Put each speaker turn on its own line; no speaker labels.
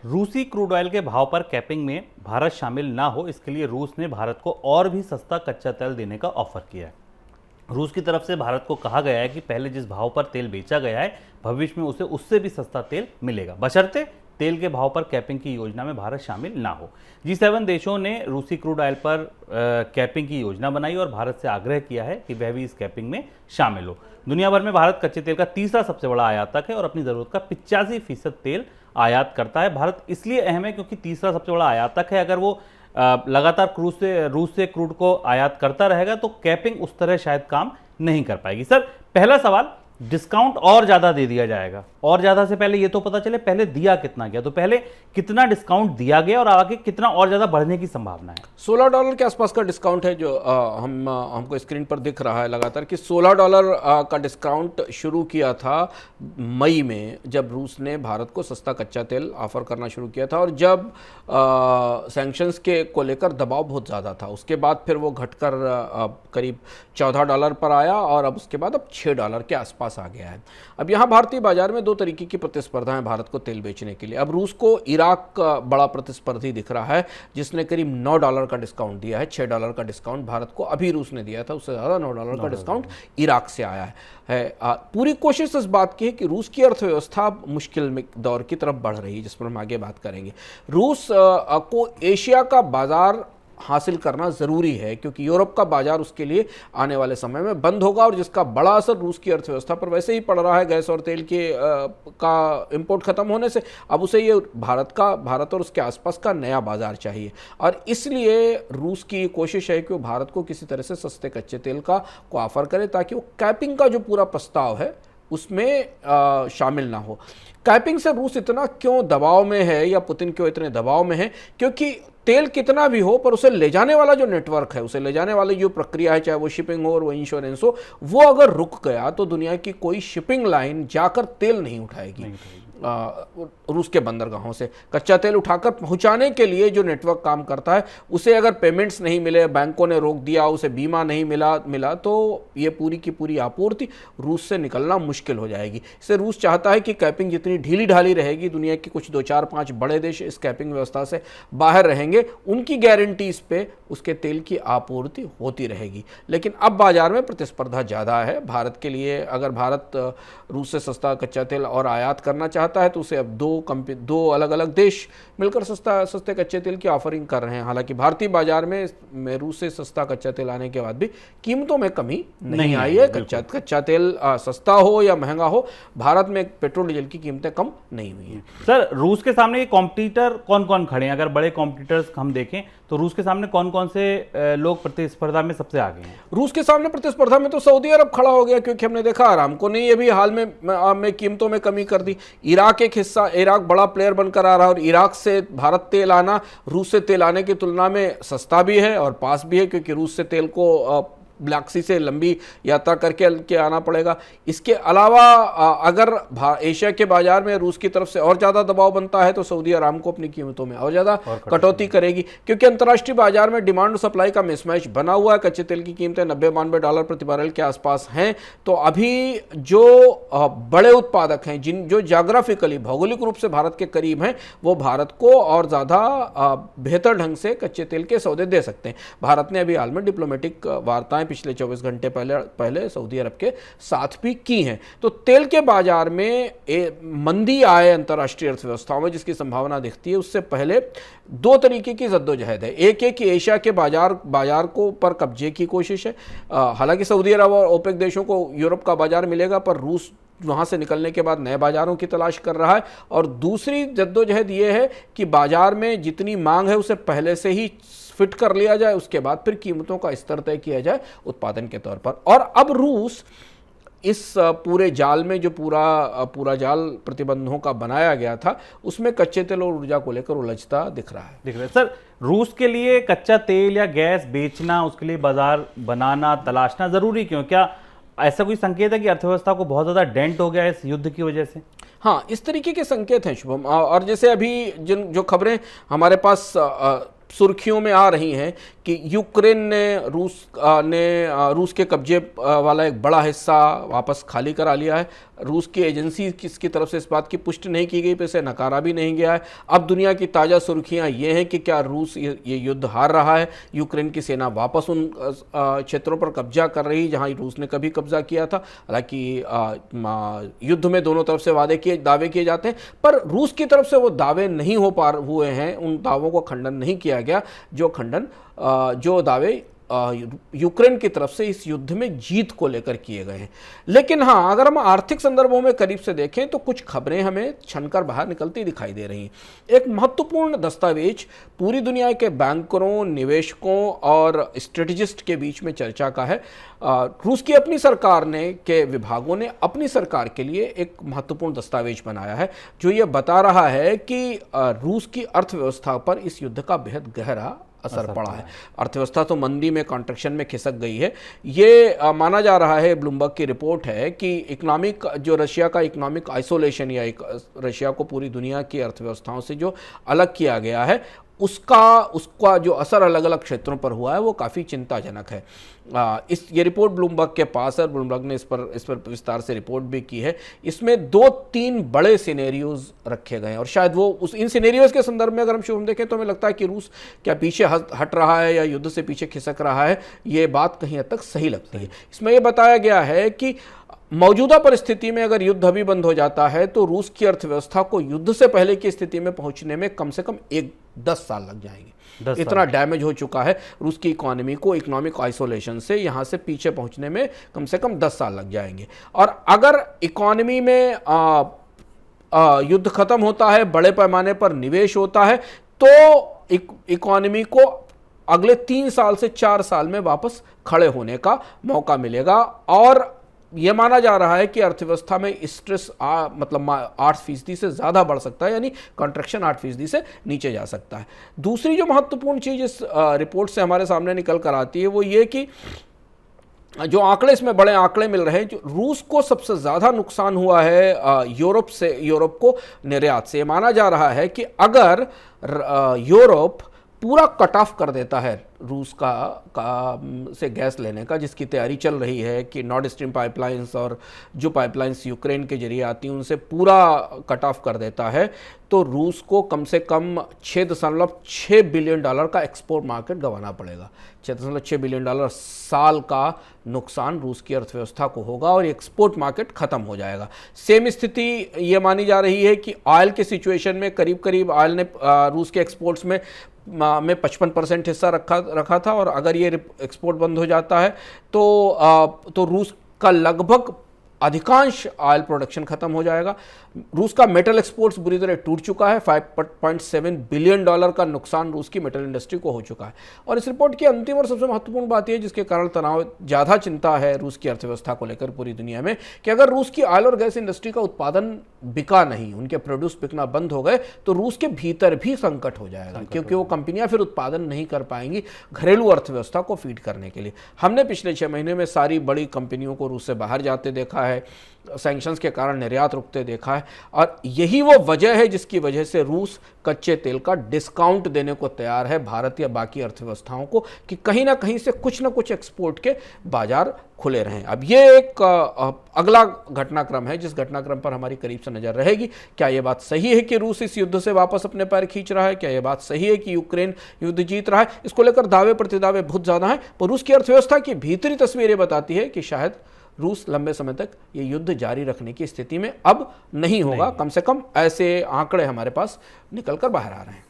रूसी crude oil के भाव पर कैपिंग में भारत शामिल ना हो, इसके लिए रूस ने भारत को और भी सस्ता कच्चा तेल देने का ऑफर किया है। रूस की तरफ से भारत को कहा गया है कि पहले जिस भाव पर तेल बेचा गया है भविष्य में उसे उससे भी सस्ता तेल मिलेगा, बशर्ते तेल के भाव पर कैपिंग की योजना में भारत शामिल ना हो। G7 देशों ने रूसी क्रूड ऑयल पर कैपिंग की योजना बनाई और भारत से आग्रह किया है कि वह भी इस कैपिंग में शामिल हो। दुनिया भर में भारत कच्चे तेल का तीसरा सबसे बड़ा आयातक है और अपनी ज़रूरत का 85% तेल आयात करता है। भारत इसलिए अहम है क्योंकि तीसरा सबसे बड़ा आयातक है। अगर वो लगातार रूस से क्रूड को आयात करता रहेगा तो कैपिंग उस तरह शायद काम नहीं कर पाएगी। सर, पहला सवाल, डिस्काउंट और ज्यादा दे दिया जाएगा? और ज्यादा से पहले ये तो पता चले पहले दिया कितना गया, तो पहले कितना डिस्काउंट दिया गया और आगे कितना और ज्यादा बढ़ने की संभावना है?
$16 के आसपास का डिस्काउंट है जो हमको स्क्रीन पर दिख रहा है लगातार कि $16 का डिस्काउंट शुरू किया था मई में, जब रूस ने भारत को सस्ता कच्चा तेल ऑफर करना शुरू किया था और जब सैंक्शंस के को लेकर दबाव बहुत ज़्यादा था। उसके बाद फिर वो घटकर करीब $14 पर आया और अब उसके बाद अब $6 के आसपास आ गया है। अब यहाँ भारतीय बाजार में दो तरीके की प्रतिस्पर्धा है भारत को तेल बेचने के लिए। अब रूस को इराक का बड़ा प्रतिस्पर्धी दिख रहा है जिसने करीब $9 का डिस्काउंट दिया है। $6 का डिस्काउंट भारत को अभी रूस ने दिया था, उससे ज़्यादा $9 का डिस्काउंट इराक से आया है। पूरी कोशिश इस बात की है कि रूस की अर्थव्यवस्था मुश्किल दौर की तरफ बढ़ रही है, जिस पर हम आगे बात करेंगे। रूस को एशिया का बाजार हासिल करना ज़रूरी है क्योंकि यूरोप का बाजार उसके लिए आने वाले समय में बंद होगा और जिसका बड़ा असर रूस की अर्थव्यवस्था पर वैसे ही पड़ रहा है गैस और तेल के का इंपोर्ट खत्म होने से। अब उसे ये भारत और उसके आसपास का नया बाजार चाहिए और इसलिए रूस की कोशिश है कि वो भारत को किसी तरह से सस्ते कच्चे तेल को ऑफर करे ताकि वो कैपिंग का जो पूरा प्रस्ताव है उसमें शामिल ना हो। कैपिंग से रूस इतना क्यों दबाव में है या पुतिन क्यों इतने दबाव में है? क्योंकि तेल कितना भी हो पर उसे ले जाने वाला जो नेटवर्क है, उसे ले जाने वाली जो प्रक्रिया है, चाहे वो शिपिंग हो और वो इंश्योरेंस हो, वो अगर रुक गया तो दुनिया की कोई शिपिंग लाइन जाकर तेल नहीं उठाएगी। रूस के बंदरगाहों से कच्चा तेल उठाकर पहुंचाने के लिए जो नेटवर्क काम करता है उसे अगर पेमेंट्स नहीं मिले, बैंकों ने रोक दिया, उसे बीमा नहीं मिला तो ये पूरी की पूरी आपूर्ति रूस से निकलना मुश्किल हो जाएगी। इससे रूस चाहता है कि कैपिंग जितनी ढीली ढाली रहेगी, दुनिया के कुछ 2, 4, 5 बड़े देश इस कैपिंग व्यवस्था से बाहर रहेंगे, उनकी गारंटीज पे उसके तेल की आपूर्ति होती रहेगी। लेकिन अब बाजार में प्रतिस्पर्धा ज़्यादा है भारत के लिए। अगर भारत रूस से सस्ता कच्चा तेल और आयात करना चाहता है तो उसे अब दो अलग अलग देश मिलकर सस्ते कच्चे तेल की ऑफरिंग कर रहे हैं। हालांकि भारतीय बाजार में रूस से सस्ता कच्चा तेल आने के बाद भी कीमतों में कमी नहीं आई है। कच्चा तेल सस्ता हो या महंगा हो, भारत में पेट्रोल डीजल की कीमतें कम नहीं हुई हैं।
सर, रूस के सामने ये कॉम्पिटिटर कौन कौन खड़े हैं? अगर बड़े कॉम्पिटिटर्स हम देखें तो रूस के सामने कौन कौन से लोग प्रतिस्पर्धा में सबसे आगे हैं?
रूस के सामने प्रतिस्पर्धा में तो सऊदी अरब खड़ा हो गया क्योंकि हमने देखा अरामको ने ये भी हाल में कीमतों में कमी कर दी। इराक एक हिस्सा, इराक बड़ा प्लेयर बनकर आ रहा है और इराक से भारत तेल आना रूस से तेल आने की तुलना में सस्ता भी है और पास भी है क्योंकि रूस से तेल को ब्लैक सी से लंबी यात्रा करके आना पड़ेगा। इसके अलावा अगर एशिया के बाजार में रूस की तरफ से और ज़्यादा दबाव बनता है तो सऊदी अरामको अपनी कीमतों में और ज़्यादा कटौती करेगी क्योंकि अंतर्राष्ट्रीय बाजार में डिमांड और सप्लाई का मिसमैच बना हुआ है। कच्चे तेल की कीमतें $90-92 प्रति बैरल के आसपास हैं। तो अभी जो बड़े उत्पादक हैं, जो ज्योग्राफिकली भौगोलिक रूप से भारत के करीब हैं, वो भारत को और ज़्यादा बेहतर ढंग से कच्चे तेल के सौदे दे सकते हैं। भारत ने अभी हाल में डिप्लोमेटिक वार्ताएं पिछले 24 घंटे पहले सऊदी अरब के साथ भी की हैं। तो तेल के बाजार में मंदी आए अंतर्राष्ट्रीय अर्थव्यवस्थाओं में जिसकी संभावना दिखती है, उससे पहले दो तरीके की जद्दोजहद है। एक है कि एशिया के बाजार को पर कब्जे की कोशिश है। हालांकि सऊदी अरब और ओपेक देशों को यूरोप का बाजार मिलेगा पर रूस वहाँ से निकलने के बाद नए बाजारों की तलाश कर रहा है। और दूसरी जद्दोजहद ये है कि बाजार में जितनी मांग है उसे पहले से ही फिट कर लिया जाए, उसके बाद फिर कीमतों का स्तर तय किया जाए उत्पादन के तौर पर। और अब रूस इस पूरे जाल में जो पूरा जाल प्रतिबंधों का बनाया गया था उसमें कच्चे तेल और ऊर्जा को लेकर उलझता दिख रहा है।
सर, रूस के लिए कच्चा तेल या गैस बेचना, उसके लिए बाजार बनाना, तलाशना जरूरी क्यों? क्या ऐसा कोई संकेत है कि अर्थव्यवस्था को बहुत ज्यादा डेंट हो गया है इस युद्ध की वजह से?
हाँ, इस तरीके के संकेत हैं शुभम। और जैसे अभी जो खबरें हमारे पास सुर्खियों में आ रही हैं कि यूक्रेन ने रूस के कब्जे वाला एक बड़ा हिस्सा वापस खाली करा लिया है। रूस की एजेंसी किसकी तरफ से इस बात की पुष्टि नहीं की गई, पर इसे नकारा भी नहीं गया है। अब दुनिया की ताज़ा सुर्खियां ये हैं कि क्या रूस ये युद्ध हार रहा है, यूक्रेन की सेना वापस उन क्षेत्रों पर कब्जा कर रही जहां रूस ने कभी कब्जा किया था। हालांकि युद्ध में दोनों तरफ से दावे किए जाते हैं, पर रूस की तरफ से वो दावे नहीं हुए हैं, उन दावों को खंडन नहीं किया गया जो दावे यूक्रेन की तरफ से इस युद्ध में जीत को लेकर किए गए हैं। लेकिन हाँ, अगर हम आर्थिक संदर्भों में करीब से देखें तो कुछ खबरें हमें छनकर बाहर निकलती दिखाई दे रही हैं। एक महत्वपूर्ण दस्तावेज पूरी दुनिया के बैंकरों, निवेशकों और स्ट्रेटेजिस्ट के बीच में चर्चा का है। रूस की अपनी सरकार के विभागों ने अपनी सरकार के लिए एक महत्वपूर्ण दस्तावेज बनाया है जो ये बता रहा है कि रूस की अर्थव्यवस्था पर इस युद्ध का बेहद गहरा असर पड़ा है। अर्थव्यवस्था तो मंदी में, कॉन्ट्रैक्शन में खिसक गई है। ये माना जा रहा है, ब्लूमबर्ग की रिपोर्ट है कि रशिया का इकोनॉमिक आइसोलेशन या रशिया को पूरी दुनिया की अर्थव्यवस्थाओं से जो अलग किया गया है उसका जो असर अलग अलग क्षेत्रों पर हुआ है वो काफ़ी चिंताजनक है। ये रिपोर्ट ब्लूमबर्ग के पास है, ब्लूमबर्ग ने इस पर विस्तार से रिपोर्ट भी की है। इसमें 2-3 बड़े सिनेरियोज रखे गए हैं और शायद वो इन सिनेरियोज के संदर्भ में अगर हम शुरू में देखें तो हमें लगता है कि रूस क्या पीछे हट रहा है या युद्ध से पीछे खिसक रहा है, ये बात कहीं हद तक सही लगती है। इसमें यह बताया गया है कि मौजूदा परिस्थिति में अगर युद्ध अभी बंद हो जाता है तो रूस की अर्थव्यवस्था को युद्ध से पहले की स्थिति में पहुंचने में कम से कम 10 साल लग जाएंगे। इतना डैमेज हो चुका है रूस की इकोनॉमी को, इकोनॉमिक आइसोलेशन से यहां से पीछे पहुंचने में कम से कम 10 साल लग जाएंगे। और अगर इकोनॉमी में युद्ध खत्म होता है, बड़े पैमाने पर निवेश होता है, तो इकोनॉमी को अगले 3 साल से 4 साल में वापस खड़े होने का मौका मिलेगा। और यह माना जा रहा है कि अर्थव्यवस्था में स्ट्रेस मतलब 8% से ज़्यादा बढ़ सकता है, यानी कॉन्ट्रैक्शन 8% से नीचे जा सकता है। दूसरी जो महत्वपूर्ण चीज़ इस रिपोर्ट से हमारे सामने निकल कर आती है वो ये कि जो आंकड़े, इसमें बड़े आंकड़े मिल रहे हैं, जो रूस को सबसे ज़्यादा नुकसान हुआ है यूरोप को निर्यात से। माना जा रहा है कि अगर यूरोप पूरा कट ऑफ कर देता है रूस से गैस लेने का, जिसकी तैयारी चल रही है कि नॉर्थ स्ट्रीम पाइपलाइंस और जो पाइपलाइंस यूक्रेन के जरिए आती हैं उनसे पूरा कट ऑफ कर देता है, तो रूस को कम से कम $6.6 बिलियन का एक्सपोर्ट मार्केट गंवाना पड़ेगा। $6.6 बिलियन साल का नुकसान रूस की अर्थव्यवस्था को होगा और एक्सपोर्ट मार्केट खत्म हो जाएगा। सेम स्थिति ये मानी जा रही है कि ऑयल के सिचुएशन में करीब ऑयल ने रूस के एक्सपोर्ट्स में 55% हिस्सा रखा था, और अगर ये एक्सपोर्ट बंद हो जाता है तो रूस का लगभग अधिकांश ऑयल प्रोडक्शन खत्म हो जाएगा। रूस का मेटल एक्सपोर्ट्स बुरी तरह टूट चुका है। $5.7 बिलियन का नुकसान रूस की मेटल इंडस्ट्री को हो चुका है। और इस रिपोर्ट की अंतिम और सबसे महत्वपूर्ण बात यह, जिसके कारण तनाव ज़्यादा चिंता है रूस की अर्थव्यवस्था को लेकर पूरी दुनिया में, कि अगर रूस की ऑयल और गैस इंडस्ट्री का उत्पादन बिका नहीं, उनके प्रोड्यूस बिकना बंद हो गए, तो रूस के भीतर भी संकट हो जाएगा, क्योंकि वो कंपनियां फिर उत्पादन नहीं कर पाएंगी घरेलू अर्थव्यवस्था को फीड करने के लिए। हमने पिछले 6 महीने में सारी बड़ी कंपनियों को रूस से बाहर जाते देखा है, सैंक्शंस के कारण निर्यात रुकते देखा है, और यही वो वजह है जिसकी वजह से रूस कच्चे तेल का डिस्काउंट देने को तैयार है भारत या बाकी अर्थव्यवस्थाओं को, कि कहीं ना कहीं से कुछ ना कुछ एक्सपोर्ट के बाजार खुले रहें। अब ये एक अगला घटनाक्रम है जिस घटनाक्रम पर हमारी करीब से नजर रहेगी। क्या यह बात सही है कि रूस इस युद्ध से वापस अपने पैर खींच रहा है? क्या यह बात सही है कि यूक्रेन युद्ध जीत रहा है? इसको लेकर दावे प्रतिदावे बहुत ज़्यादा हैं, पर रूस की अर्थव्यवस्था की भीतरी तस्वीर ये बताती है कि शायद रूस लंबे समय तक ये युद्ध जारी रखने की स्थिति में अब नहीं होगा। कम से कम ऐसे आंकड़े हमारे पास निकल कर बाहर आ रहे हैं।